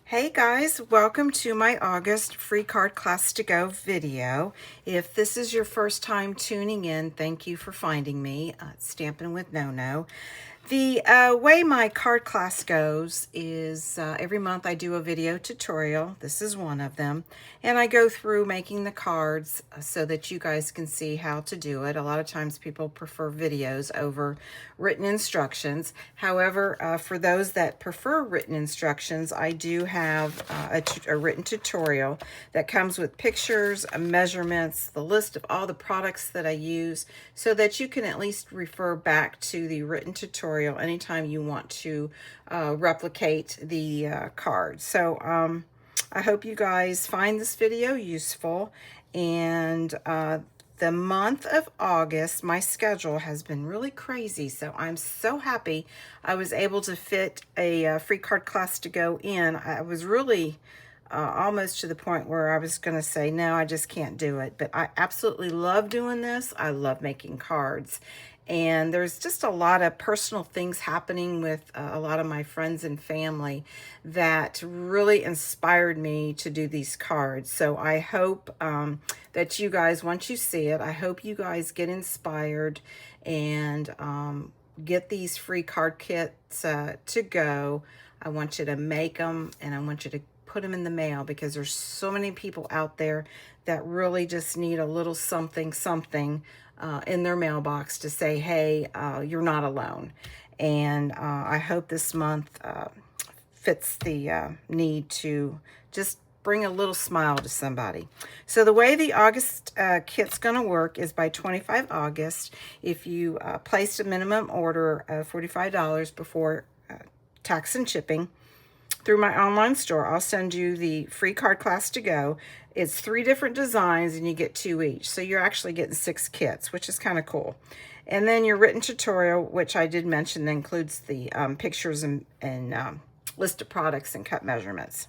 Hey guys, welcome to my August free card class to go video. If this is your first time tuning in, thank you for finding me. It's Stampin' with No. The way my card class goes is every month I do a video tutorial. This is one of them. And I go through making the cards so that you guys can see how to do it. A lot of times people prefer videos over written instructions. However, for those that prefer written instructions, I do have a written tutorial that comes with pictures, measurements, the list of all the products that I use so that you can at least refer back to the written tutorial anytime you want to replicate the card. So I hope you guys find this video useful. And the month of August, my schedule has been really crazy, so I'm so happy I was able to fit a free card class to go in. I was really almost to the point where I was going to say, no, I just can't do it. But I absolutely love doing this. I love making cards. And there's just a lot of personal things happening with a lot of my friends and family that really inspired me to do these cards. So I hope that you guys, once you see it, I hope you guys get inspired and get these free card kits to go. I want you to make them and I want you to put them in the mail because there's so many people out there that really just need a little something in their mailbox to say, hey, you're not alone. And I hope this month fits the need to just bring a little smile to somebody. So the way the August kit's going to work is by 25 August, if you placed a minimum order of $45 before tax and shipping, through my online store, I'll send you the free card class to go. It's 3 different designs and you get 2 each. So you're actually getting 6 kits, which is kind of cool. And then your written tutorial, which I did mention, that includes the pictures and list of products and cut measurements.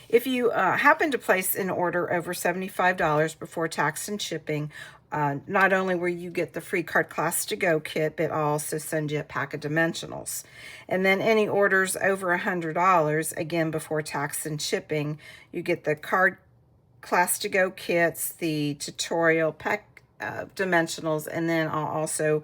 If you happen to place an order over $75 before tax and shipping, not only will you get the free card class to go kit, but I'll also send you a pack of dimensionals. And then any orders over $100, again, before tax and shipping, you get the card class to go kits, the tutorial pack, dimensionals, and then I'll also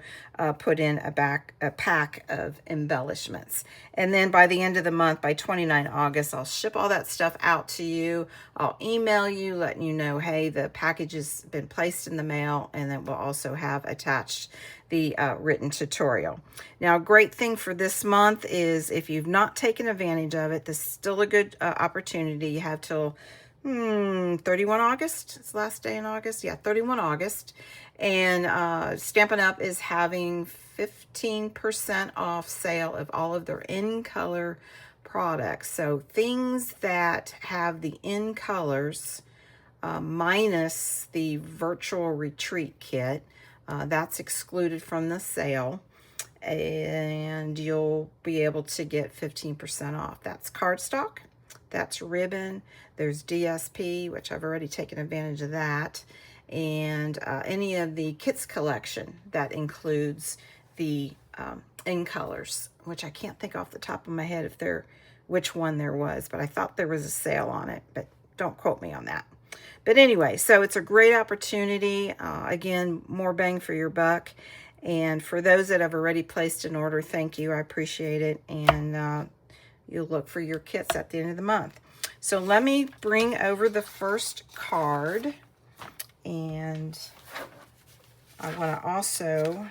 put in a pack of embellishments. And then by the end of the month, by 29 August, I'll ship all that stuff out to you. I'll email you, letting you know, hey, the package has been placed in the mail, and then we'll also have attached the written tutorial. Now, a great thing for this month is if you've not taken advantage of it, this is still a good opportunity. You have till 31 August. It's the last day in August. Yeah, 31 August. And Stampin' Up is having 15% off sale of all of their in color products. So things that have the in colors minus the virtual retreat kit, that's excluded from the sale. And you'll be able to get 15% off. That's cardstock. That's ribbon. There's DSP, which I've already taken advantage of that. And any of the kits collection that includes the in colors, which I can't think off the top of my head which one there was, but I thought there was a sale on it, but don't quote me on that. But anyway, so it's a great opportunity. Again, more bang for your buck. And for those that have already placed an order, thank you. I appreciate it. And you'll look for your kits at the end of the month. So let me bring over the first card. And I want to also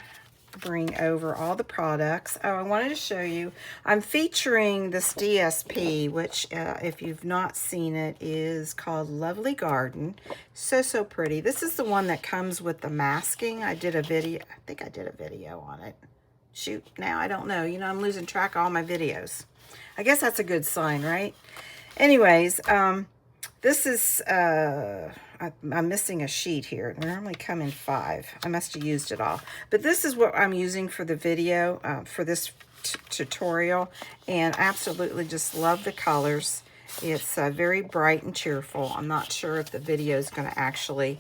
bring over all the products. Oh, I wanted to show you, I'm featuring this DSP, which if you've not seen it, is called Lovely Garden. So pretty. This is the one that comes with the masking. I think I did a video on it. Shoot, now I don't know. You know, I'm losing track of all my videos. I guess that's a good sign, right? Anyways, this is, I'm missing a sheet here. They normally come in 5. I must have used it all. But this is what I'm using for the video, for this tutorial. And I absolutely just love the colors. It's very bright and cheerful. I'm not sure if the video is going to actually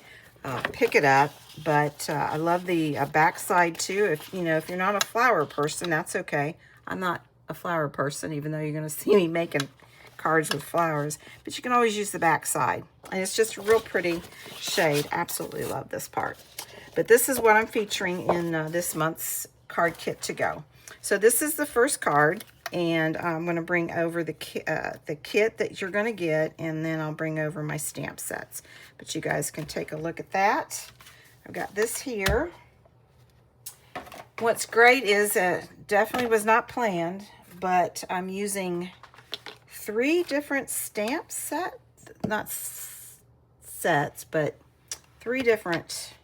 pick it up. But I love the back side too. If you're not a flower person, that's okay. I'm not a flower person, even though you're going to see me making cards with flowers, but you can always use the back side. And it's just a real pretty shade. Absolutely love this part. But this is what I'm featuring in this month's card kit to go. So this is the first card, and I'm going to bring over the kit that you're going to get, and then I'll bring over my stamp sets. But you guys can take a look at that. I've got this here. What's great is definitely was not planned, but I'm using 3 different stamp sets, not sets, but 3 different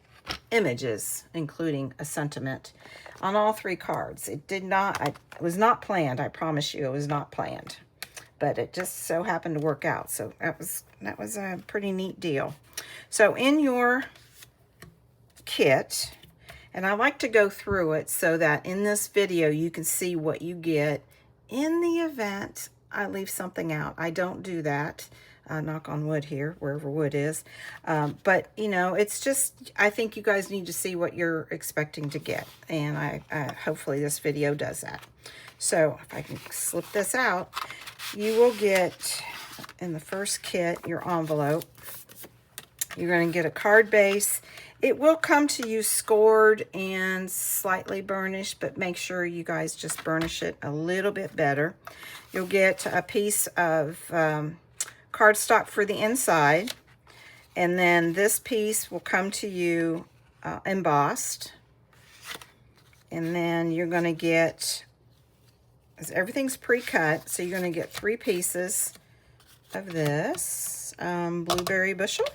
images, including a sentiment on all 3 cards. It was not planned. I promise you, it was not planned, but it just so happened to work out. So that was a pretty neat deal. So in your kit, and I like to go through it so that in this video you can see what you get in the event I leave something out. I don't do that. Knock on wood here, wherever wood is. But, you know, it's just, I think you guys need to see what you're expecting to get. And hopefully this video does that. So if I can slip this out, you will get, in the first kit, your envelope. You're going to get a card base. It will come to you scored and slightly burnished, but make sure you guys just burnish it a little bit better. You'll get a piece of cardstock for the inside, and then this piece will come to you embossed. And then you're going to get, everything's pre-cut, so you're going to get 3 pieces of this blueberry bushel.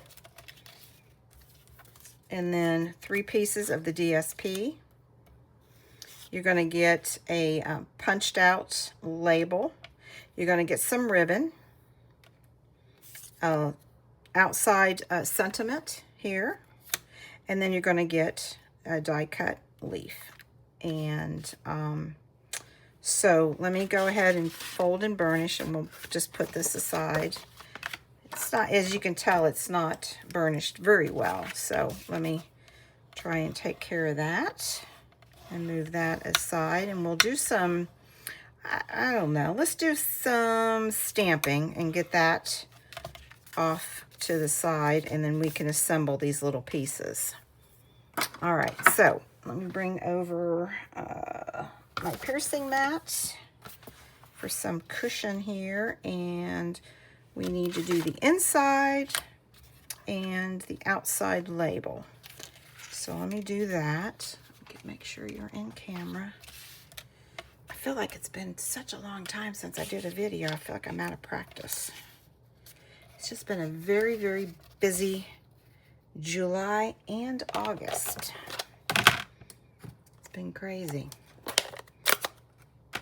And then 3 pieces of the DSP. You're going to get a punched out label. You're going to get some ribbon. Outside sentiment here. And then you're going to get a die cut leaf. And so let me go ahead and fold and burnish, and we'll just put this aside. It's not, as you can tell, it's not burnished very well. So let me try and take care of that and move that aside. And we'll do some, I don't know, let's do some stamping and get that off to the side, and then we can assemble these little pieces. All right, so let me bring over my piercing mat for some cushion here, and we need to do the inside and the outside label. So let me do that. Make sure you're in camera. I feel like it's been such a long time since I did a video. I feel like I'm out of practice. It's just been a very, very busy July and August. It's been crazy.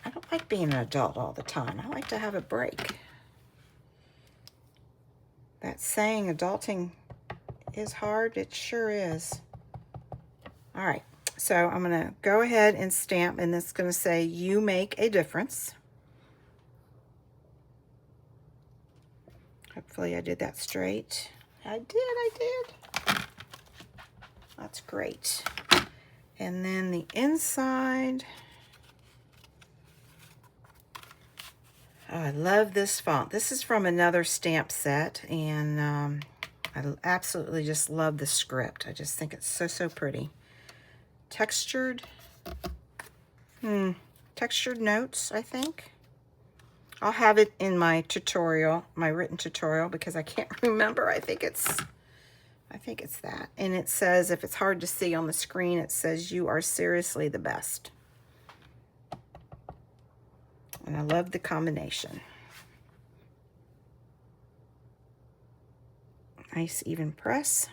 I don't like being an adult all the time. I like to have a break. That saying, adulting is hard, it sure is. All right, so I'm gonna go ahead and stamp, and it's gonna say, "You make a difference." Hopefully I did that straight. I did. That's great. And then the inside. Oh, I love this font. This is from another stamp set, and I absolutely just love the script. I just think it's so, so pretty. Textured notes, I think. I'll have it in my tutorial, my written tutorial, because I can't remember. I think it's that. And it says, if it's hard to see on the screen, it says, "You are seriously the best." And I love the combination. Nice even press.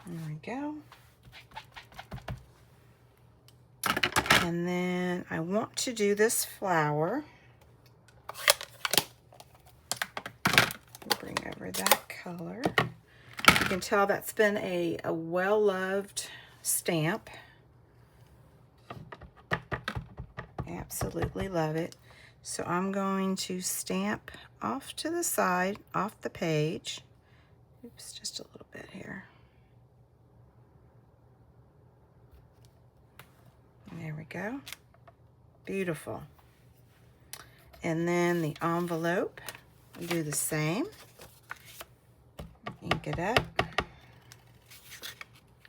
There we go. And then I want to do this flower. Bring over that color. You can tell that's been a well-loved stamp. Absolutely love it. So I'm going to stamp off to the side, off the page. Oops, just a little bit here. There we go. Beautiful. And then the envelope, do the same. Ink it up.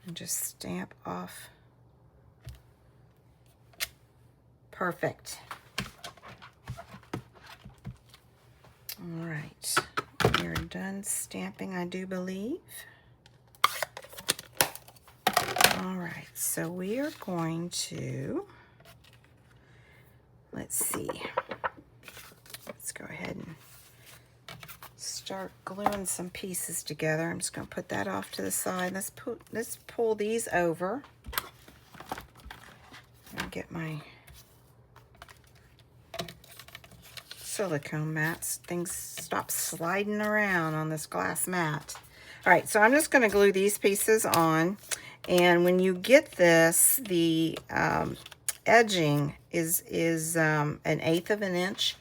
And just stamp off. Perfect. All right, we're done stamping, I do believe. All right, so we are going to, let's see. Let's go ahead and start gluing some pieces together. I'm just going to put that off to the side. Let's pull these over. And get my silicone mats. Things stop sliding around on this glass mat. All right, so I'm just going to glue these pieces on. And when you get this, the edging is 1/8 of an inch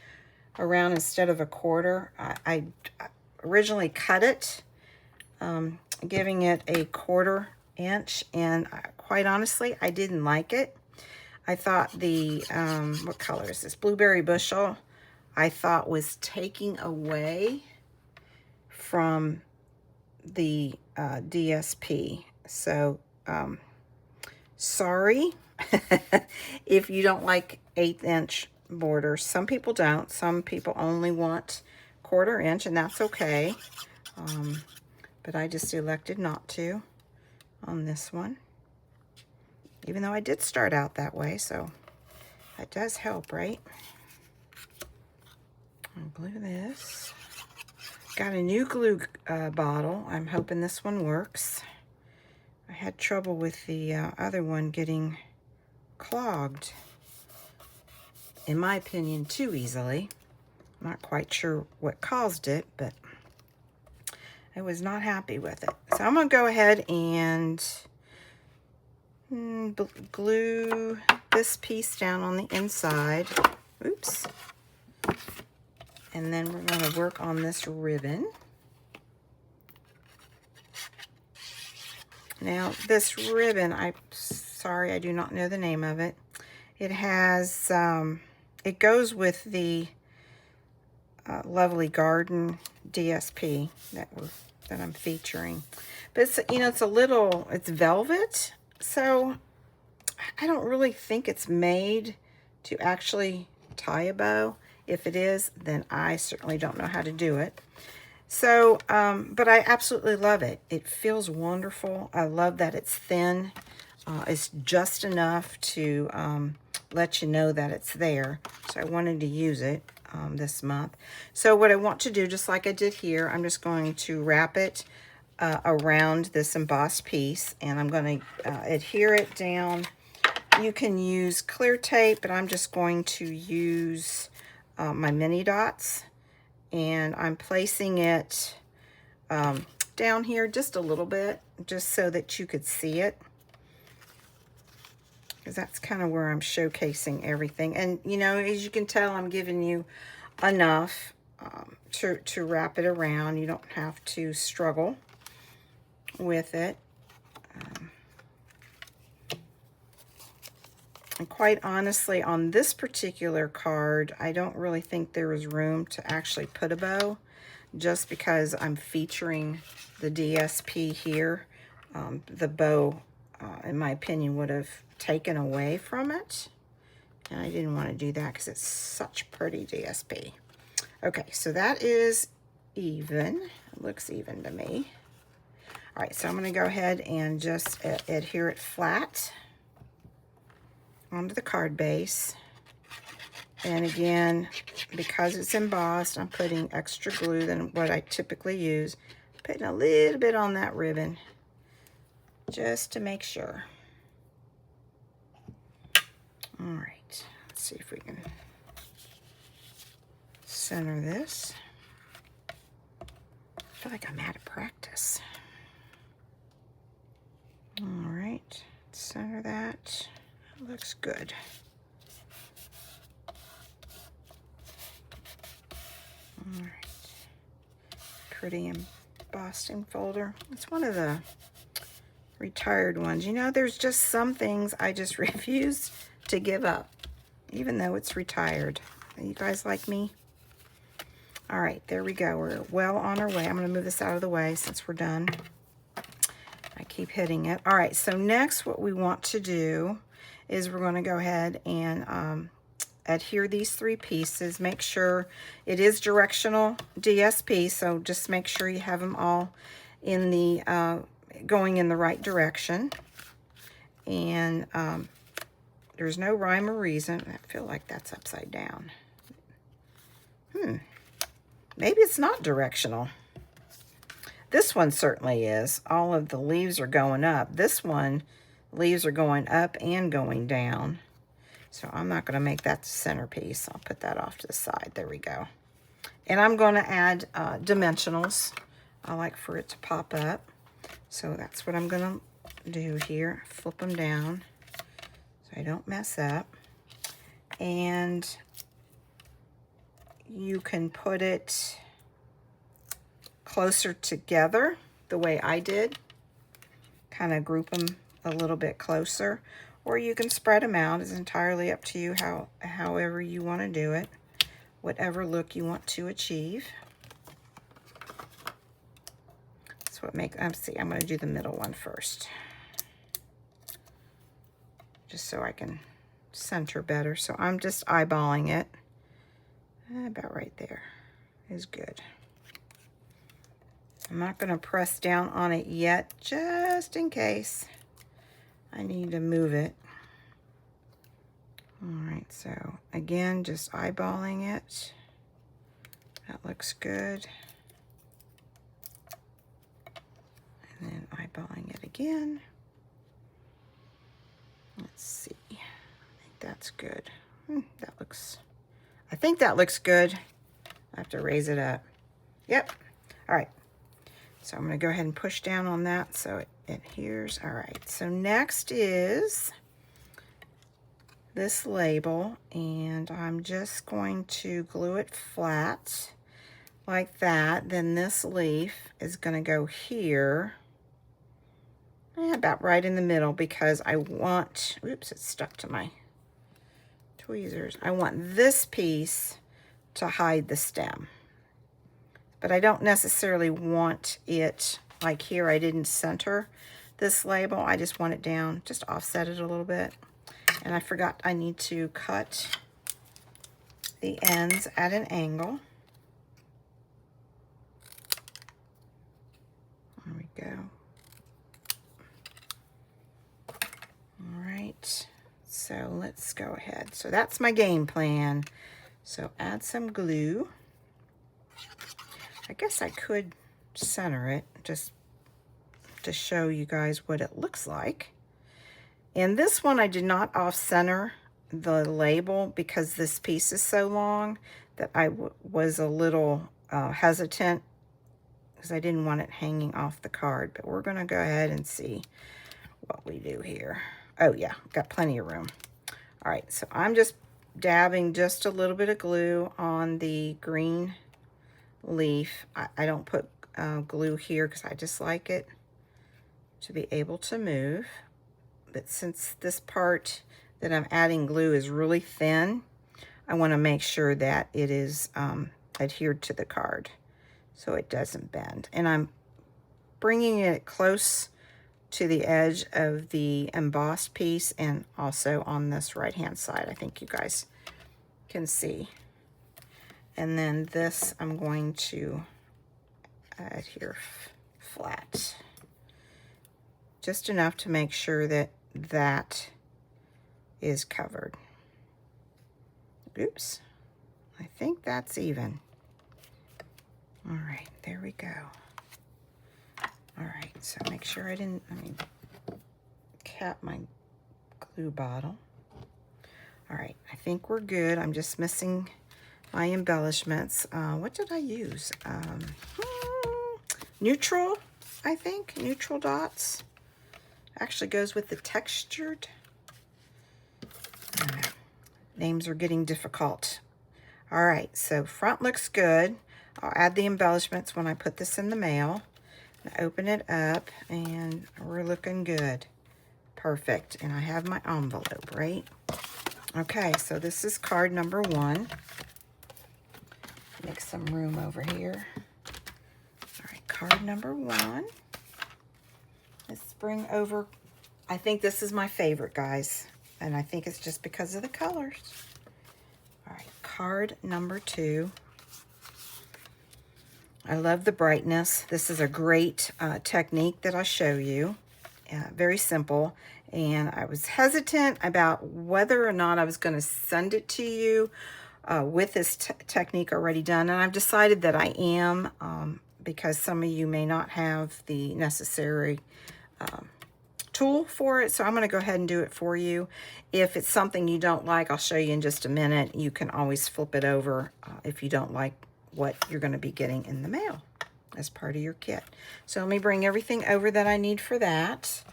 around instead of 1/4. I originally cut it, giving it 1/4 inch, and quite honestly, I didn't like it. I thought the, what color is this? Blueberry bushel, I thought was taking away from the DSP. So, sorry if you don't like 1/8 inch borders. Some people don't. Some people only want 1/4 inch, and that's okay. But I just elected not to on this one, even though I did start out that way, so that does help, right? I'll glue this. Got a new glue bottle. I'm hoping this one works. I had trouble with the other one getting clogged, in my opinion, too easily. I'm not quite sure what caused it, but I was not happy with it. So I'm going to go ahead and glue this piece down on the inside. Oops. And then we're going to work on this ribbon. Now, this ribbon, sorry, I do not know the name of it. It has, it goes with the Lovely Garden DSP that I'm featuring. But it's, you know, it's velvet, so I don't really think it's made to actually tie a bow. If it is, then I certainly don't know how to do it. So, but I absolutely love it. It feels wonderful. I love that it's thin. It's just enough to let you know that it's there. So I wanted to use it this month. So what I want to do, just like I did here, I'm just going to wrap it around this embossed piece, and I'm going to adhere it down. You can use clear tape, but I'm just going to use my mini dots, and I'm placing it down here just a little bit, just so that you could see it, because that's kind of where I'm showcasing everything. And you know, as you can tell, I'm giving you enough to wrap it around. You don't have to struggle with it. And quite honestly, on this particular card, I don't really think there is room to actually put a bow, just because I'm featuring the DSP here. The bow, in my opinion, would have taken away from it. And I didn't want to do that because it's such pretty DSP. Okay, so that is even. It looks even to me. All right, so I'm going to go ahead and just adhere it flat onto the card base. And again, because it's embossed, I'm putting extra glue than what I typically use. Putting a little bit on that ribbon just to make sure. All right, let's see if we can center this. I feel like I'm out of practice. All right, center that. Looks good. All right. Pretty embossing folder. It's one of the retired ones. You know, there's just some things I just refuse to give up, even though it's retired. You guys like me? All right, there we go. We're well on our way. I'm going to move this out of the way since we're done. I keep hitting it. All right, so next what we want to do is we're going to go ahead and adhere these 3 pieces. Make sure it is directional DSP, so just make sure you have them all in the going in the right direction. And there's no rhyme or reason. I feel like that's upside down. Maybe it's not directional. This one certainly is. All of the leaves are going up. This one, leaves are going up and going down. So I'm not going to make that the centerpiece. I'll put that off to the side. There we go. And I'm going to add dimensionals. I like for it to pop up. So that's what I'm going to do here. Flip them down so I don't mess up. And you can put it closer together the way I did. Kind of group them a little bit closer. Or you can spread them out. It's entirely up to you however you want to do it. Whatever look you want to achieve. That's what let's see, I'm going to do the middle one first. Just so I can center better. So I'm just eyeballing it. About right there is good. I'm not going to press down on it yet, just in case I need to move it. All right, so again, just eyeballing it. That looks good. And then eyeballing it again. Let's see. I think that's good. I think that looks good. I have to raise it up. Yep. All right. So I'm going to go ahead and push down on that so it adheres. All right. So next is this label, and I'm just going to glue it flat like that. Then this leaf is going to go here. About right in the middle because I want, oops, it's stuck to my tweezers. I want this piece to hide the stem. But I don't necessarily want it like here. I didn't center this label. I just want it down, just offset it a little bit. And I forgot I need to cut the ends at an angle. There we go. All right, so let's go ahead. So that's my game plan. So add some glue. I guess I could center it just to show you guys what it looks like. And this one I did not off-center the label because this piece is so long that I was a little hesitant because I didn't want it hanging off the card. But we're going to go ahead and see what we do here. Oh yeah, got plenty of room. All right, so I'm just dabbing just a little bit of glue on the green leaf. I don't put glue here because I just like it to be able to move. But since this part that I'm adding glue is really thin, I want to make sure that it is adhered to the card so it doesn't bend. And I'm bringing it close to the edge of the embossed piece and also on this right hand side. I think you guys can see. And then this I'm going to adhere flat. Just enough to make sure that that is covered. Oops. I think that's even. All right, there we go. All right, so make sure let me cap my glue bottle. All right, I think we're good. I'm just missing my embellishments. What did I use? Neutral, I think. Neutral dots. Actually goes with the textured. Names are getting difficult. All right, so front looks good. I'll add the embellishments when I put this in the mail. I open it up and we're looking good. Perfect. And I have my envelope, right? Okay, so this is card number 1. Make some room over here. All right, card number 1. Let's bring over, I think this is my favorite, guys. And I think it's just because of the colors. All right, card number 2. I love the brightness. This is a great technique that I'll show you. Very simple. And I was hesitant about whether or not I was going to send it to you with this technique already done. And I've decided that I am because some of you may not have the necessary tool for it. So I'm going to go ahead and do it for you. If it's something you don't like, I'll show you in just a minute. You can always flip it over if you don't like what you're going to be getting in the mail as part of your kit. So let me bring everything over that I need for that.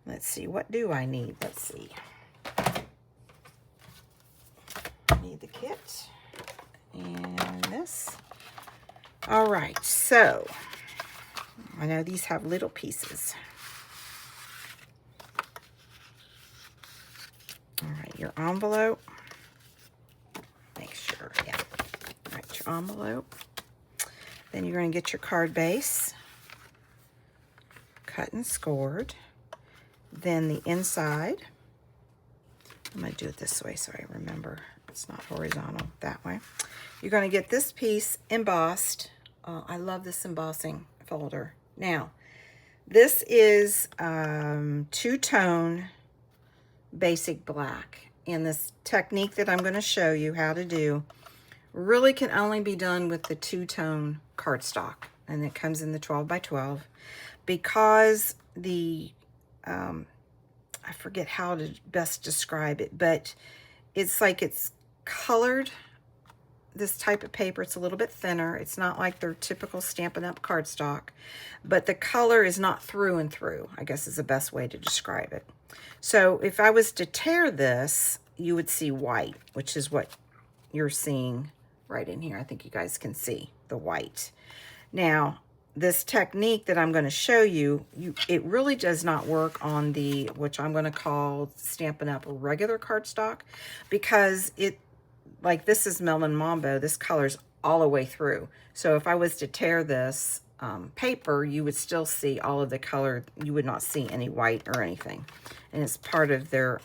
Let's see, what do I need? Let's see. I need the kit and this. All right, so I know these have little pieces. All right, your envelope. Make sure, yeah. All right, your envelope. Then you're going to get your card base, cut and scored. Then the inside. I'm going to do it this way so I remember it's not horizontal, that way. You're going to get this piece embossed. I love this embossing folder. Now, this is two-tone basic black. And this technique that I'm going to show you how to do really can only be done with the two-tone cardstock. And it comes in the 12 by 12 because the I forget how to best describe it, but it's like it's colored. This type of paper, it's a little bit thinner. It's not like their typical Stampin' Up cardstock, but the color is not through and through, I guess is the best way to describe it. So if I was to tear this, you would see white, which is what you're seeing right in here. I think you guys can see the white. Now, this technique that I'm going to show you, it really does not work on the, which I'm going to call Stampin' Up regular cardstock, because it, like this is Melon Mambo, this color's all the way through. So if I was to tear this paper, you would still see all of the color. You would not see any white or anything. And it's part of their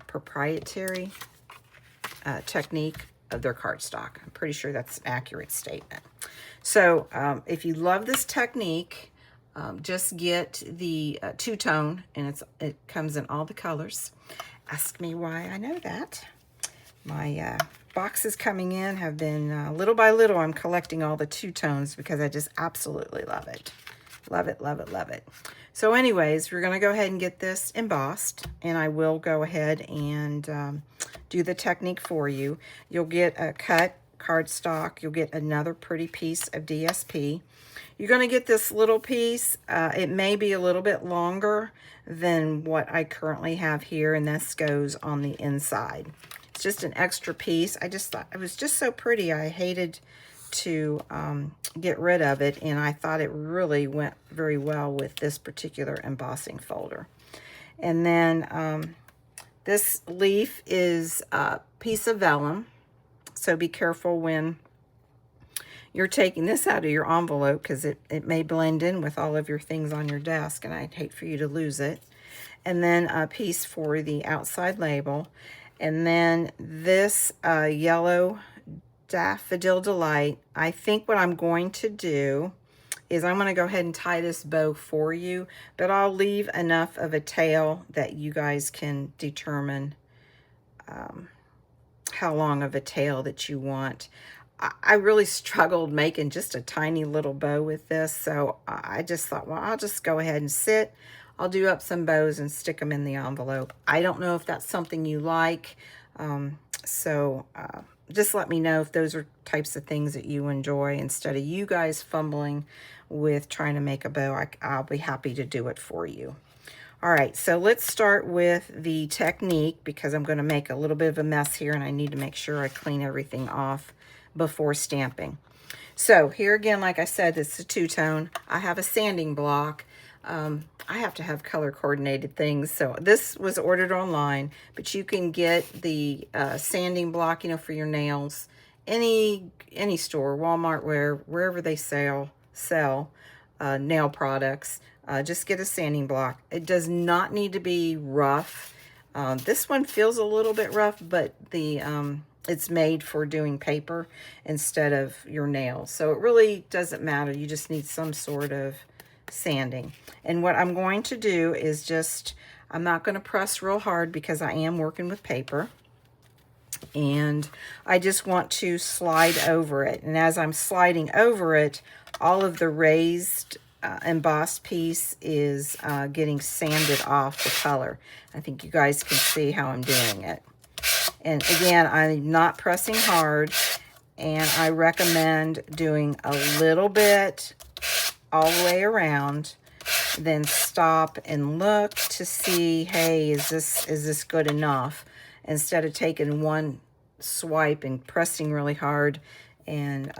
proprietary technique of their cardstock. I'm pretty sure that's an accurate statement. So if you love this technique, just get the two-tone, and it comes in all the colors. Ask me why I know that. My boxes coming in have been, little by little, I'm collecting all the two-tones because I just absolutely love it. Love it, love it, love it. So anyways, we're going to go ahead and get this embossed, and I will go ahead and do the technique for you. You'll get a cut cardstock. You'll get another pretty piece of DSP. You're going to get this little piece. It may be a little bit longer than what I currently have here, and this goes on the inside. It's just an extra piece. I just thought it was just so pretty. I hated to get rid of it, and I thought it really went very well with this particular embossing folder. And then this leaf is a piece of vellum. So be careful when you're taking this out of your envelope, because it may blend in with all of your things on your desk, and I'd hate for you to lose it. And then a piece for the outside label. And then this yellow Daffodil Delight. I think what I'm going to do is I'm going to go ahead and tie this bow for you, but I'll leave enough of a tail that you guys can determine how long of a tail that you want. I really struggled making just a tiny little bow with this, so I just thought, well, I'll just go ahead and sit. I'll do up some bows and stick them in the envelope. I don't know if that's something you like, just let me know if those are types of things that you enjoy. Instead of you guys fumbling with trying to make a bow, I'll be happy to do it for you. All right, so let's start with the technique, because I'm going to make a little bit of a mess here, and I need to make sure I clean everything off before stamping. So here again, like I said, it's a two-tone. I have a sanding block. I have to have color coordinated things, so this was ordered online, but you can get the sanding block, you know, for your nails, any store, Walmart, wherever they sell nail products. Just get a sanding block. It does not need to be rough. This one feels a little bit rough, but it's made for doing paper instead of your nails. So it really doesn't matter. You just need some sort of sanding. And what I'm going to do is I'm not going to press real hard because I am working with paper. And I just want to slide over it. And as I'm sliding over it, all of the raised embossed piece is getting sanded off the color. I think you guys can see how I'm doing it. And again, I'm not pressing hard, and I recommend doing a little bit all the way around, then stop and look to see, hey, is this good enough? Instead of taking one swipe and pressing really hard and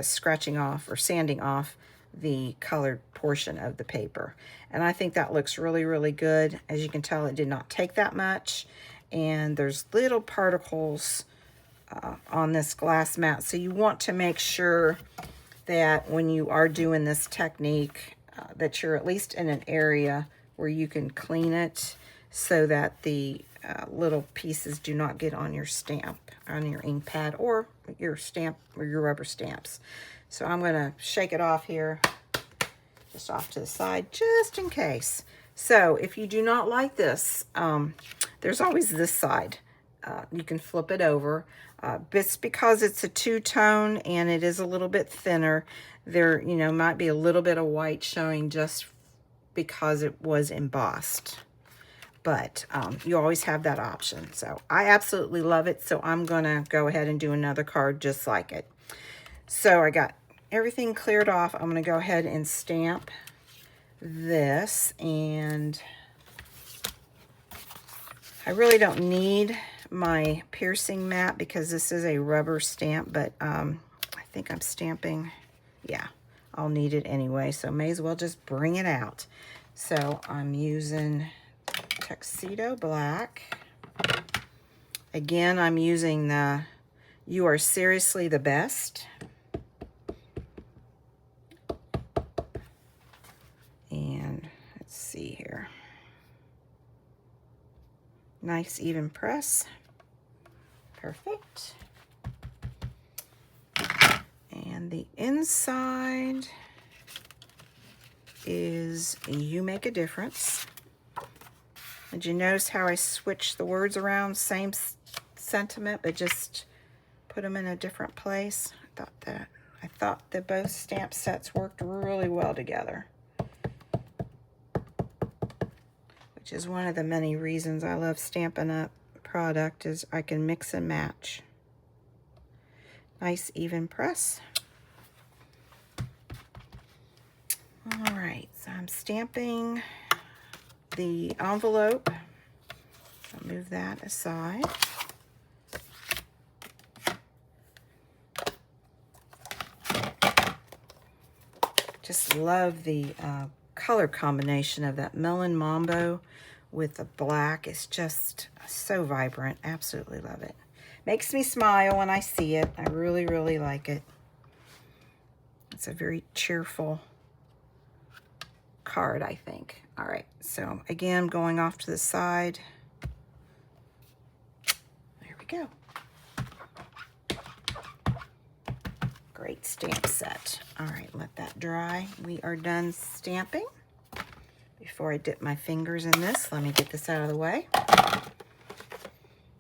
scratching off or sanding off the colored portion of the paper. And I think that looks really, really good. As you can tell, it did not take that much. And there's little particles on this glass mat. So you want to make sure that when you are doing this technique, that you're at least in an area where you can clean it so that the little pieces do not get on your stamp, on your ink pad or your stamp or your rubber stamps. So I'm going to shake it off here, just off to the side, just in case. So if you do not like this, there's always this side. You can flip it over. It's because it's a two-tone and it is a little bit thinner. There, might be a little bit of white showing just because it was embossed. But you always have that option. So I absolutely love it. So I'm going to go ahead and do another card just like it. So I got everything cleared off. I'm going to go ahead and stamp this. And I really don't need my piercing mat because this is a rubber stamp. But I think I'm stamping. Yeah, I'll need it anyway. So may as well just bring it out. So I'm using Tuxedo Black. Again, I'm using the You Are Seriously the Best. And let's see here. Nice even press. Perfect. And the inside is You Make a Difference. Did you notice how I switched the words around? Same sentiment, but just put them in a different place. I thought that both stamp sets worked really well together, which is one of the many reasons I love Stampin' Up product, is I can mix and match. Nice even press. All right, so I'm stamping the envelope. I'll move that aside. Just love the color combination of that melon mambo with the black. It's just so vibrant. Absolutely love it. Makes me smile when I see it. I really, really like it. It's a very cheerful card, I think. All right, so again, going off to the side. There we go. Great stamp set. All right, let that dry. We are done stamping. Before I dip my fingers in this, let me get this out of the way.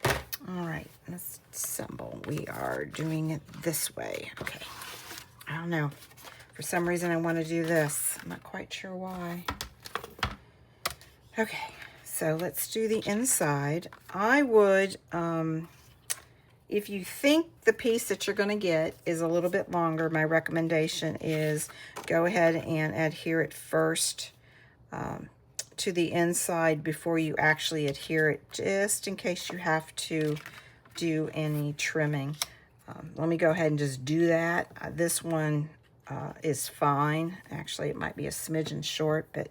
All right, let's assemble. We are doing it this way. Okay, I don't know. For some reason, I want to do this. I'm not quite sure why. Okay, so let's do the inside. I would, if you think the piece that you're going to get is a little bit longer, my recommendation is go ahead and adhere it first to the inside before you actually adhere it, just in case you have to do any trimming. Let me go ahead and just do that. This one is fine. Actually, it might be a smidgen short, but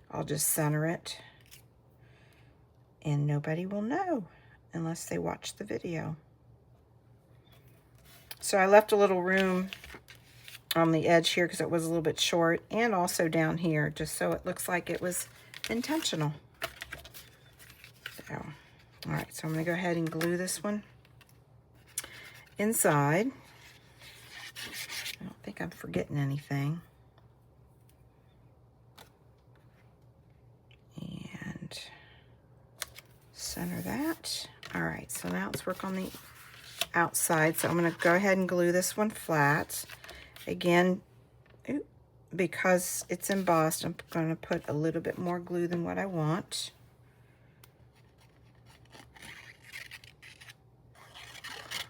I'll just center it. And nobody will know unless they watch the video. So I left a little room on the edge here because it was a little bit short, and also down here, just so it looks like it was intentional. So, all right, so I'm gonna go ahead and glue this one inside. I don't think I'm forgetting anything. And center that. All right, so now let's work on the outside. So I'm going to go ahead and glue this one flat. Again, because it's embossed, I'm going to put a little bit more glue than what I want.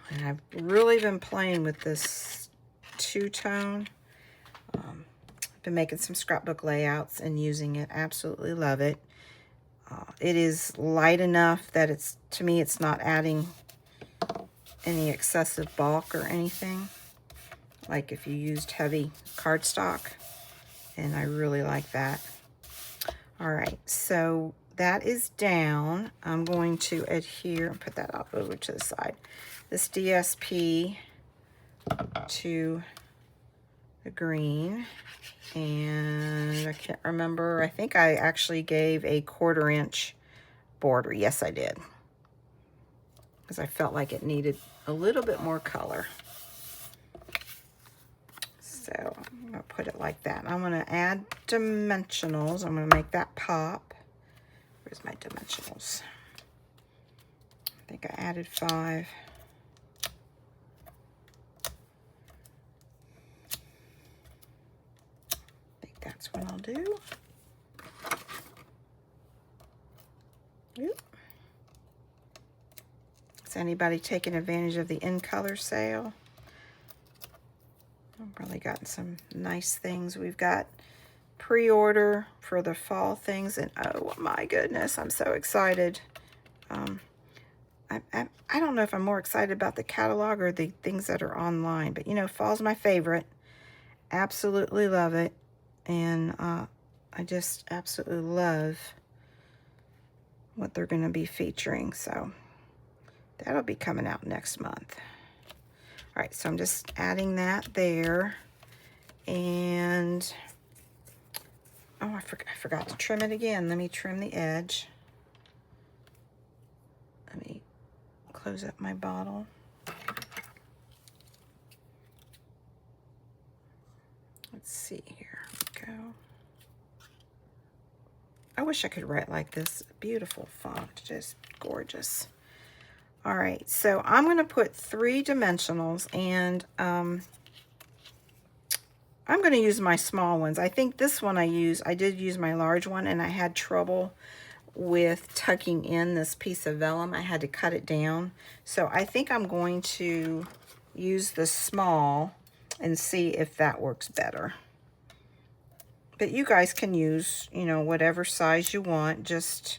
And I've really been playing with this two-tone. I've been making some scrapbook layouts and using it. Absolutely love it. It is light enough that it's, to me, it's not adding any excessive bulk or anything, like if you used heavy cardstock, and I really like that. All right, so that is down. I'm going to adhere and put that up over to the side. This DSP to the green, and I can't remember, I think I actually gave a 1/4 inch border. Yes, I did, because I felt like it needed a little bit more color. So I'm gonna put it like that. I'm gonna add dimensionals. I'm gonna make that pop. Where's my dimensionals? I think I added 5. I think that's what I'll do. Oop. Is anybody taking advantage of the in color sale? I've really gotten some nice things. We've got pre-order for the fall things, and oh my goodness, I'm so excited. I don't know if I'm more excited about the catalog or the things that are online, but you know, fall's my favorite. Absolutely love it, and I just absolutely love what they're going to be featuring. So that'll be coming out next month. All right, so I'm just adding that there, and oh, I forgot to trim it again. Let me trim the edge. Let me close up my bottle. Let's see here. We go. I wish I could write like this. Beautiful font, just gorgeous. All right, so I'm going to put 3 dimensionals, and I'm going to use my small ones. I think this one I did use my large one, and I had trouble with tucking in this piece of vellum. I had to cut it down. So I think I'm going to use the small and see if that works better. But you guys can use, you know, whatever size you want. Just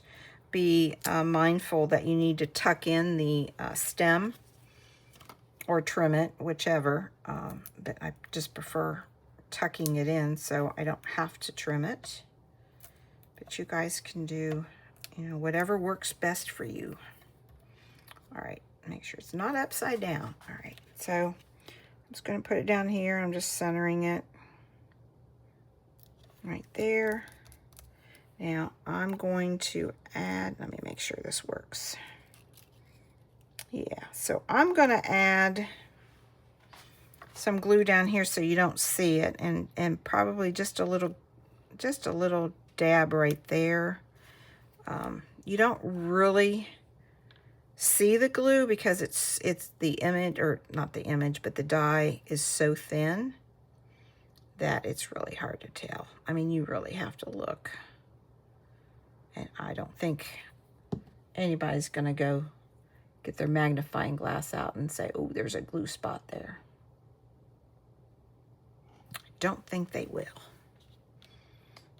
be mindful that you need to tuck in the stem or trim it, whichever. But I just prefer tucking it in so I don't have to trim it. But you guys can do, you know, whatever works best for you. All right, make sure it's not upside down. All right, so I'm just going to put it down here. I'm just centering it right there. Now I'm going to add, let me make sure this works. Yeah, so I'm going to add some glue down here so you don't see it, and probably just a little dab right there. You don't really see the glue because it's the image, or not the image, but the die is so thin that it's really hard to tell. I mean, you really have to look. And I don't think anybody's going to go get their magnifying glass out and say, oh, there's a glue spot there. I don't think they will.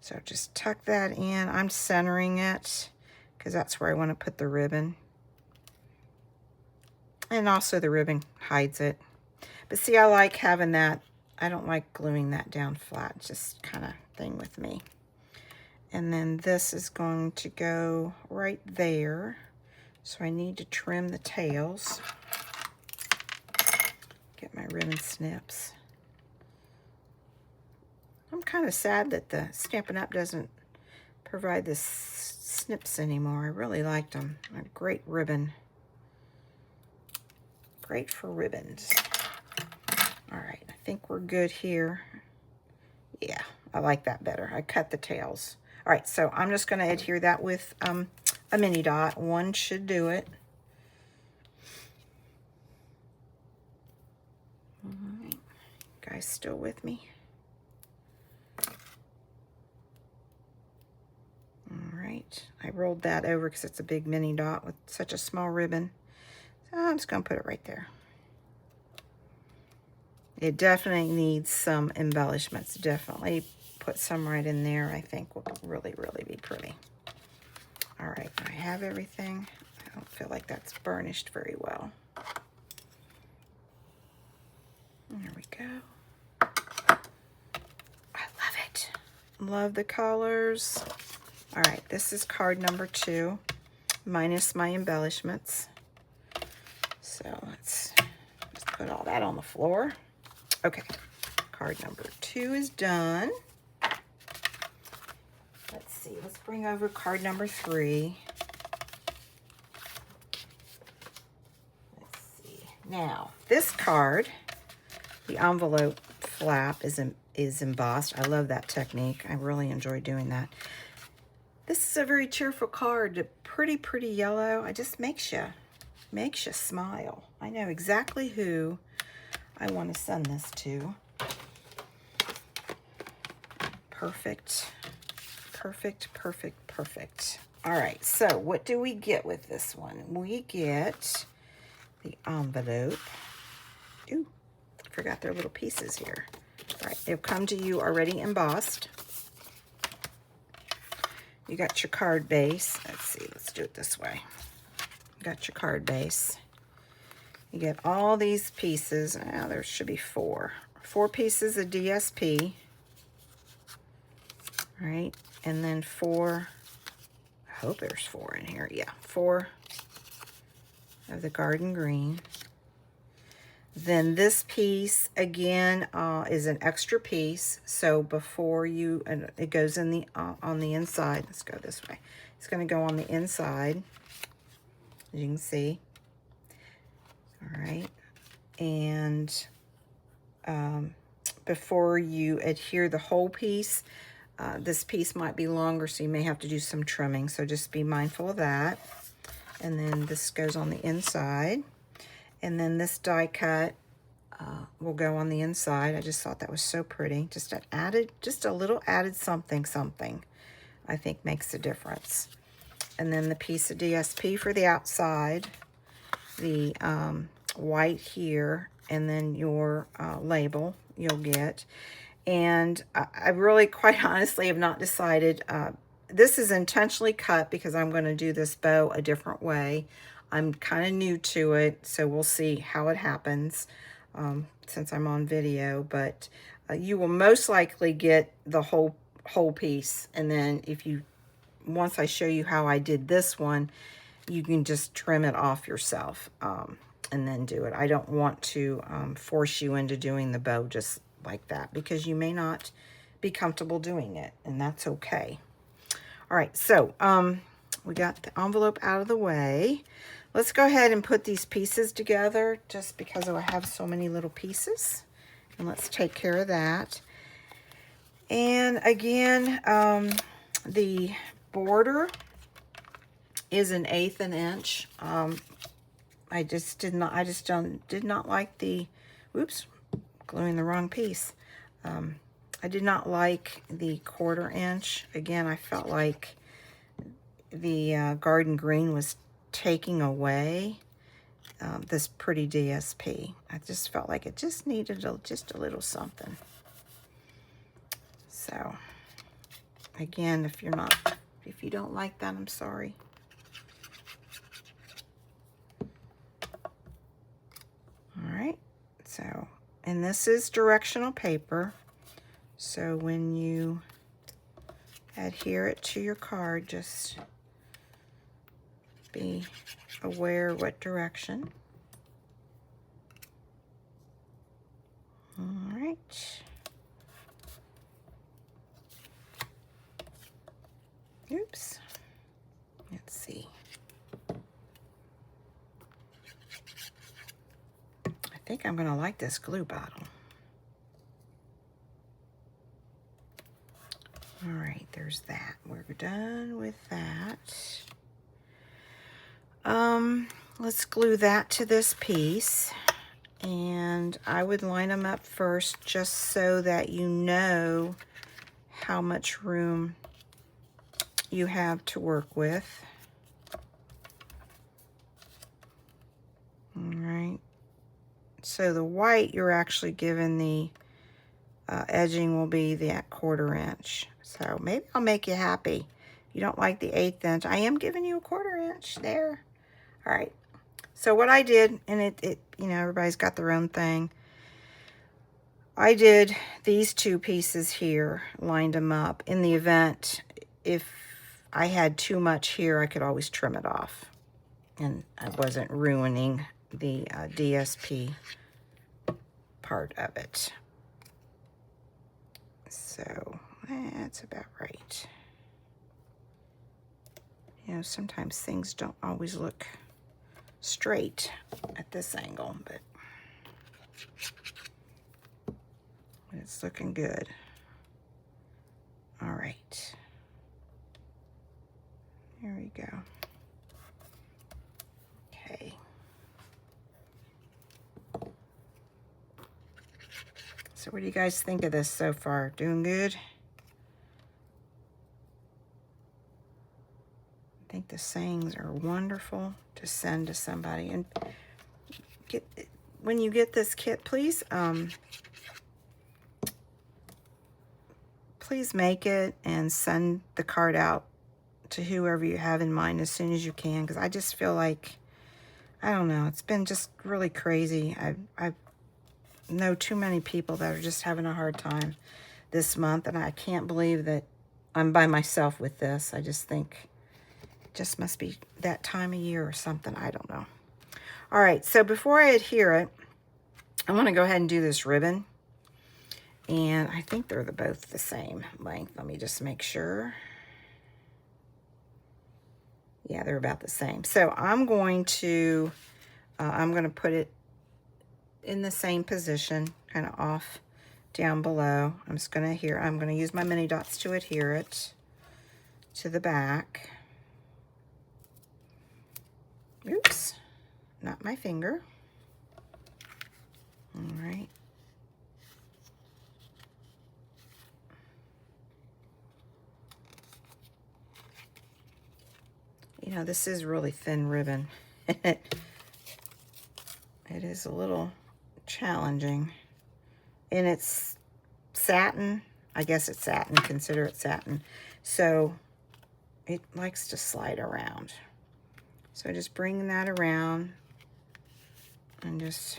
So just tuck that in. I'm centering it because that's where I want to put the ribbon. And also the ribbon hides it. But see, I like having that. I don't like gluing that down flat. It's just kind of thing with me. And then this is going to go right there. So I need to trim the tails. Get get my ribbon snips. I'm kind of sad that the Stampin' Up! Doesn't provide the snips anymore. I really liked them. A great ribbon. Great for ribbons. All right, I think we're good here. Yeah, I like that better. I cut the tails. All right, so I'm just going to adhere that with a mini dot. One should do it. All right, guys, still with me? All right, I rolled that over because it's a big mini dot with such a small ribbon. So I'm just going to put it right there. It definitely needs some embellishments. Definitely put some right in there. I think will really, really be pretty. All right, I have everything. I don't feel like that's burnished very well. There we go. I love it. Love the colors. All right, this is card number 2, minus my embellishments. So let's just put all that on the floor. Okay, card number 2 is done. Let's see, let's bring over card number 3. Let's see. Now, this card, the envelope flap is embossed. I love that technique. I really enjoy doing that. This is a very cheerful card. Pretty, pretty yellow. It just makes you smile. I know exactly who I want to send this to. Perfect, perfect, perfect, perfect. All right, so what do we get with this one? We get the envelope. Ooh, forgot their little pieces here. All right, they'll come to you already embossed. You got your card base. Let's see, let's do it this way. You got your card base. You get all these pieces. Now there should be 4 pieces of DSP. All right, and then 4, I hope there's 4 in here. Yeah, 4 of the garden green. Then this piece, again, is an extra piece. So before you, and it goes in the on the inside. Let's go this way. It's going to go on the inside, as you can see. All right, and before you adhere the whole piece, this piece might be longer, so you may have to do some trimming. So just be mindful of that. And then this goes on the inside. And then this die cut will go on the inside. I just thought that was so pretty. Just a little added something, I think makes a difference. And then the piece of DSP for the outside, the white here, and then your label you'll get. And I really, quite honestly, have not decided. This is intentionally cut because I'm going to do this bow a different way. I'm kind of new to it, so we'll see how it happens since I'm on video. But you will most likely get the whole piece, and then once I show you how I did this one, you can just trim it off yourself and then do it. I don't want to force you into doing the bow just like that because you may not be comfortable doing it, and that's okay. All right, so we got the envelope out of the way. Let's go ahead and put these pieces together just because I have so many little pieces. And let's take care of that. And again, the border is 1/8 an inch. I did not like the, oops, gluing the wrong piece. I did not like the 1/4 inch. Again, I felt like the garden green was taking away this pretty DSP. I just felt like it just needed just a little something. So again, if you don't like that, I'm sorry. All right, so, and this is directional paper. So when you adhere it to your card, just be aware what direction. All right. Oops. Let's see. I think I'm going to like this glue bottle. All right, there's that. We're done with that. Let's glue that to this piece. And I would line them up first just so that you know how much room you have to work with. All right. So the white you're actually given the edging will be that 1/4 inch. So maybe I'll make you happy. You don't like the 1/8 inch. I am giving you a 1/4 inch there. All right. So what I did, and it you know, everybody's got their own thing. I did these 2 pieces here, lined them up. In the event, if I had too much here, I could always trim it off. And I wasn't ruining the DSP part of it. So that's about right. You know, sometimes things don't always look straight at this angle, but it's looking good. All right. Here we go. Okay. So what do you guys think of this so far? Doing good? I think the sayings are wonderful to send to somebody. And when you get this kit, please please make it and send the card out to whoever you have in mind as soon as you can, because I just feel like, I don't know, it's been just really crazy. I know too many people that are just having a hard time this month, and I can't believe that I'm by myself with this. I just think it just must be that time of year or something. I don't know. All right, so before I adhere it, I want to go ahead and do this ribbon. And I think they're both the same length. Let me just make sure. Yeah, they're about the same. So I'm going to put it in the same position, kind of off down below. I'm going to use my mini dots to adhere it to the back. Oops, not my finger. All right. You know, this is really thin ribbon. It is a little challenging. And it's satin. I guess it's satin. Consider it satin. So it likes to slide around. So just bring that around and just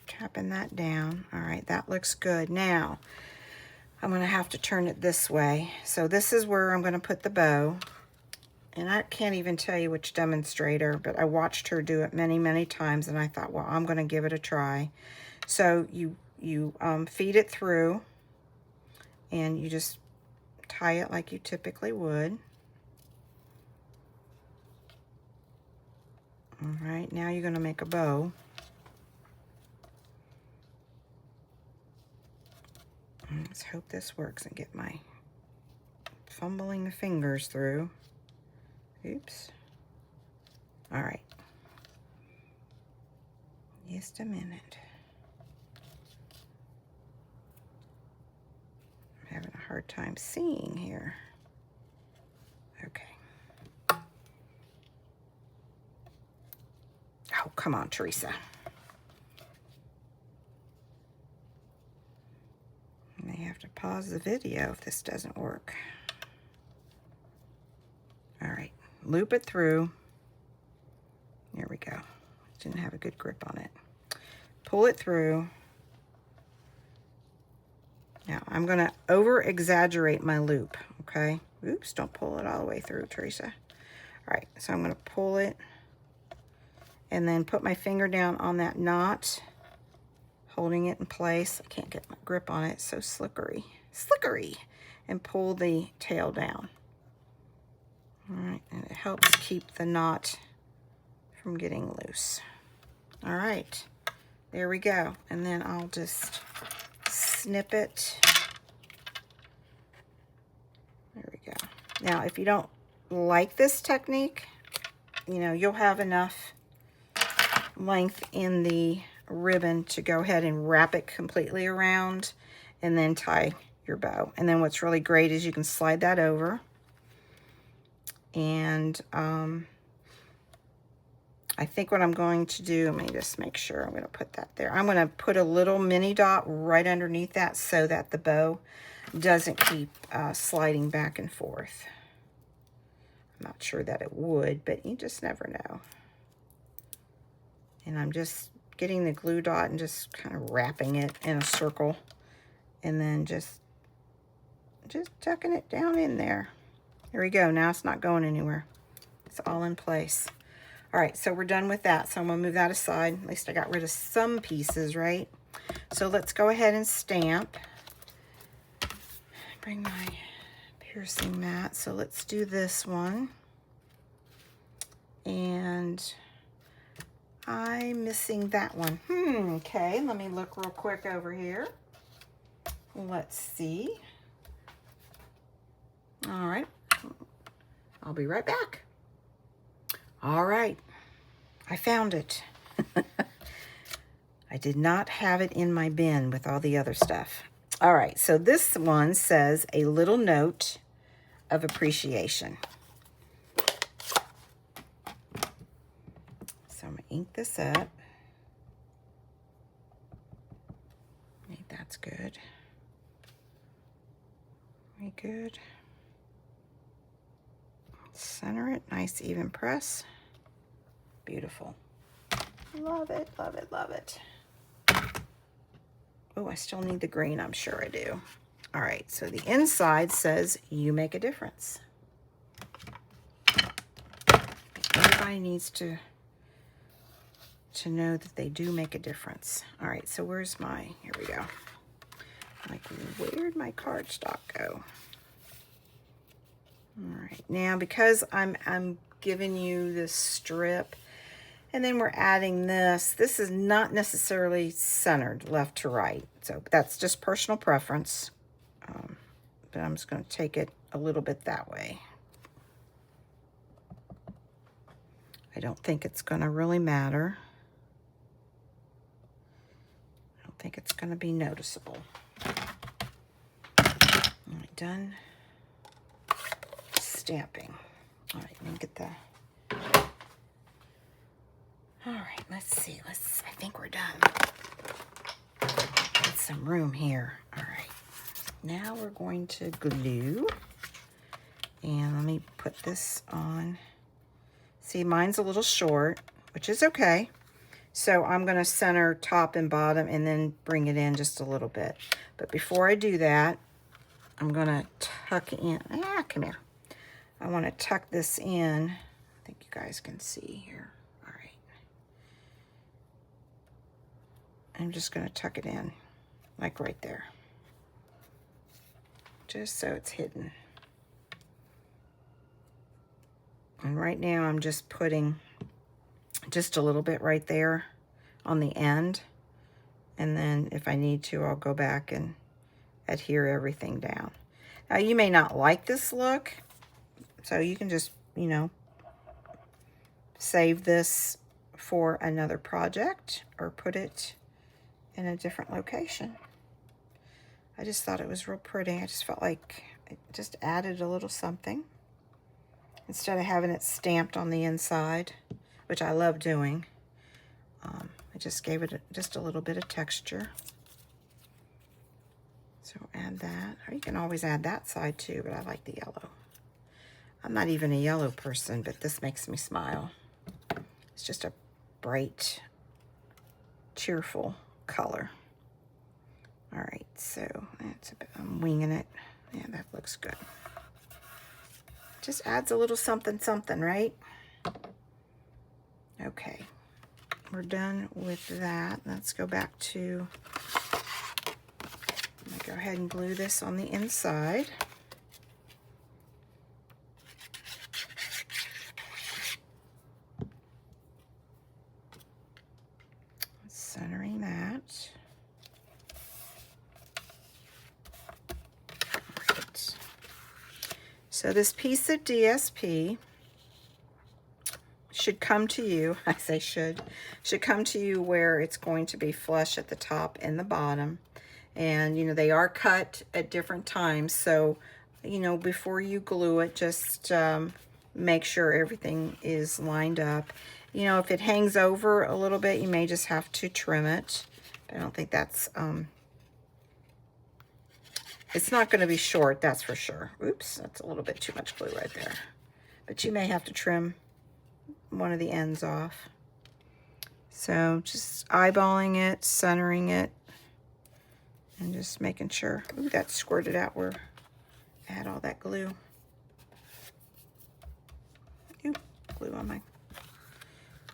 tapping that down. All right, that looks good. Now, I'm going to have to turn it this way. So this is where I'm going to put the bow. And I can't even tell you which demonstrator, but I watched her do it many, many times, and I thought, well, I'm going to give it a try. So you feed it through, and you just tie it like you typically would. All right, now you're going to make a bow. Let's hope this works and get my fumbling fingers through. Oops. All right. Just a minute. I'm having a hard time seeing here. Okay. Oh, come on, Teresa. I may have to pause the video if this doesn't work. All right. Loop it through. There we go. Didn't have a good grip on it. Pull it through. Now I'm going to over exaggerate my loop, okay? Oops, don't pull it all the way through, Teresa. All right, so I'm going to pull it and then put my finger down on that knot. holding it in place. I can't get my grip on it. It's so slickery. Slickery. And pull the tail down. All right, and it helps keep the knot from getting loose. All right, there we go. And then I'll just snip it. There we go. Now, if you don't like this technique, you know, you'll have enough length in the ribbon to go ahead and wrap it completely around and then tie your bow. And then what's really great is you can slide that over. And I think what I'm going to do, let me just make sure I'm going to put that there. I'm going to put a little mini dot right underneath that so that the bow doesn't keep sliding back and forth. I'm not sure that it would, but you just never know. And I'm just getting the glue dot and just kind of wrapping it in a circle, and then just tucking it down in there. There we go. Now it's not going anywhere. It's all in place. All right, so we're done with that. So I'm gonna move that aside. At least I got rid of some pieces, right? So let's go ahead and stamp. Bring my piercing mat. So let's do this one. And I'm missing that one. Okay, let me look real quick over here. Let's see. All right, I'll be right back. All right, I found it. I did not have it in my bin with all the other stuff. All right, so this one says a little note of appreciation. So I'm gonna ink this up. I think that's good. Very good. Center it, nice even press. Beautiful. Love it, love it, love it. Oh, I still need the green, I'm sure I do. All right, so the inside says, you make a difference. Everybody needs to know that they do make a difference. All right, so where's my, here we go. Like, where'd my cardstock go? All right, now because I'm giving you this strip, and then we're adding this. This is not necessarily centered left to right, so that's just personal preference. But I'm just going to take it a little bit that way. I don't think it's going to really matter. I don't think it's going to be noticeable. All right, done stamping. All right, let me get the... All right, let's see. I think we're done. Get some room here. All right. Now we're going to glue. And let me put this on. See, mine's a little short, which is okay. So I'm going to center top and bottom and then bring it in just a little bit. But before I do that, I'm going to tuck in. Come here. I want to tuck this in. I think you guys can see here. All right. I'm just going to tuck it in, like right there. Just so it's hidden. And right now I'm just putting just a little bit right there on the end. And then if I need to, I'll go back and adhere everything down. Now you may not like this look, so you can just, you know, save this for another project or put it in a different location. I just thought it was real pretty. I just felt like it just added a little something instead of having it stamped on the inside, which I love doing. I just gave it just a little bit of texture. So add that, or you can always add that side too, but I like the yellow. I'm not even a yellow person, but this makes me smile. It's just a bright, cheerful color. All right, so that's a bit, I'm winging it. Yeah, that looks good. Just adds a little something, something, right? Okay, we're done with that. Let's go back to Go ahead and glue this on the inside. Centering that. Right. So this piece of DSP should come to you, I say should come to you where it's going to be flush at the top and the bottom. And, you know, they are cut at different times. So, you know, before you glue it, just make sure everything is lined up. You know, if it hangs over a little bit, you may just have to trim it. I don't think that's, it's not going to be short, that's for sure. Oops, that's a little bit too much glue right there. But you may have to trim one of the ends off. So just eyeballing it, centering it, and just making sure. Ooh, that squirted out where I had all that glue. Ooh, glue on my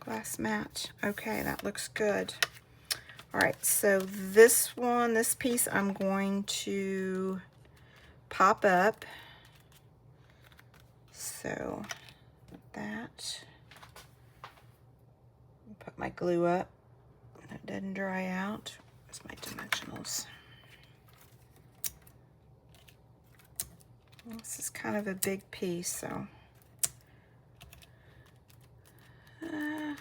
glass mat. Okay, that looks good. All right, so this one, this piece, I'm going to pop up. So that, put my glue up. It didn't dry out. Where's my dimensionals? This is kind of a big piece, so I'll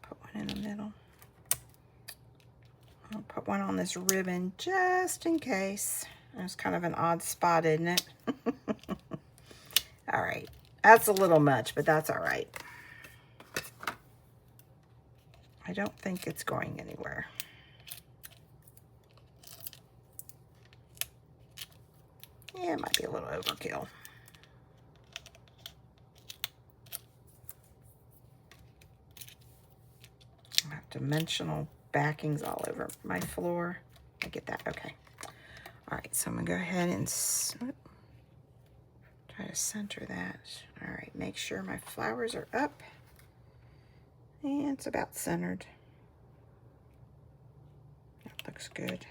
put one in the middle. I'll put one on this ribbon just in case. It's kind of an odd spot, isn't it? All right, that's a little much, but that's all right. I don't think it's going anywhere. Yeah, it might be a little overkill. I have dimensional backings all over my floor. I get that, okay. All right, so I'm gonna go ahead and try to center that. All right, make sure my flowers are up. And it's about centered. That looks good.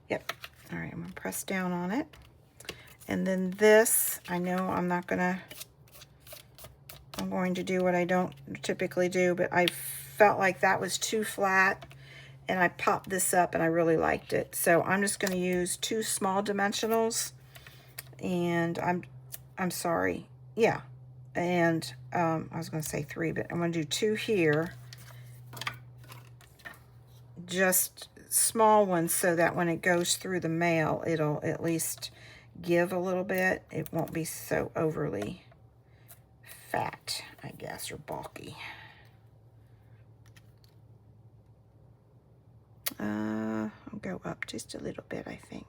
Yep. All right, I'm gonna press down on it. And then this, I know I'm going to do what I don't typically do, but I felt like that was too flat, and I popped this up and I really liked it. So I'm just gonna use 2 small dimensionals, and I'm sorry, yeah. And I was gonna say 3, but I'm gonna do 2 here. Just small ones so that when it goes through the mail, it'll at least give a little bit. It won't be so overly fat, I guess, or bulky. I'll go up just a little bit, I think.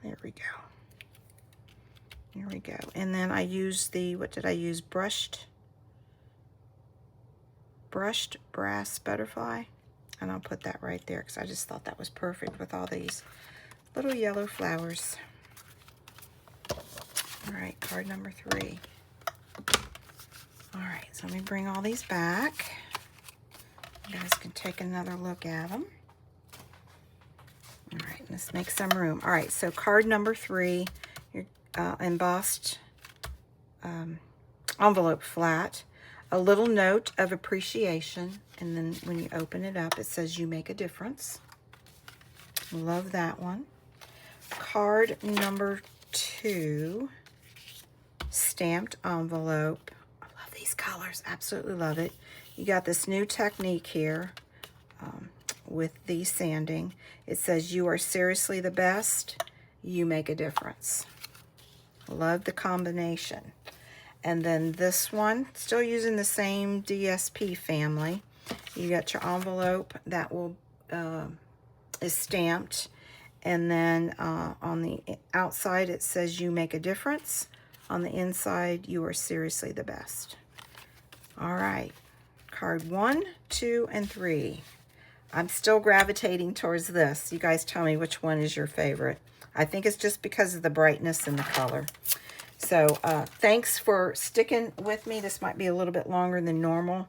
There we go. Here we go. And then I use the, what did I use? Brushed brass butterfly. And I'll put that right there because I just thought that was perfect with all these little yellow flowers. All right, card number 3. All right, so let me bring all these back. You guys can take another look at them. All right, let's make some room. All right, so card number 3, your embossed envelope flat. A little note of appreciation, and then when you open it up, it says you make a difference. Love that one. Card number 2, stamped envelope. I love these colors, absolutely love it. You got this new technique here with the sanding. It says you are seriously the best, you make a difference. Love the combination. And then this one, still using the same DSP family. You got your envelope that will is stamped, and then on the outside it says you make a difference. On the inside, you are seriously the best. All right, card 1, 2, and 3. I'm still gravitating towards this. You guys tell me which one is your favorite. I think it's just because of the brightness in the color. So thanks for sticking with me. This might be a little bit longer than normal.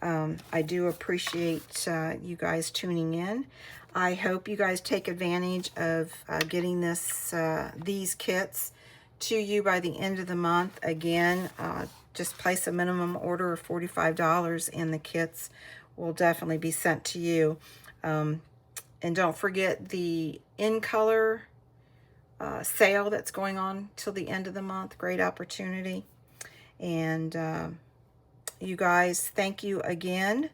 I do appreciate you guys tuning in. I hope you guys take advantage of getting these kits to you by the end of the month. Again, just place a minimum order of $45 and the kits will definitely be sent to you. And don't forget the in color sale that's going on till the end of the month. Great opportunity. And you guys, thank you again.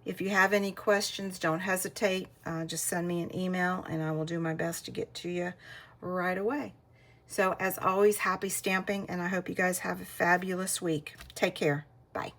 If you have any questions, don't hesitate. Just send me an email and I will do my best to get to you right away. So as always, happy stamping, and I hope you guys have a fabulous week. Take care. Bye.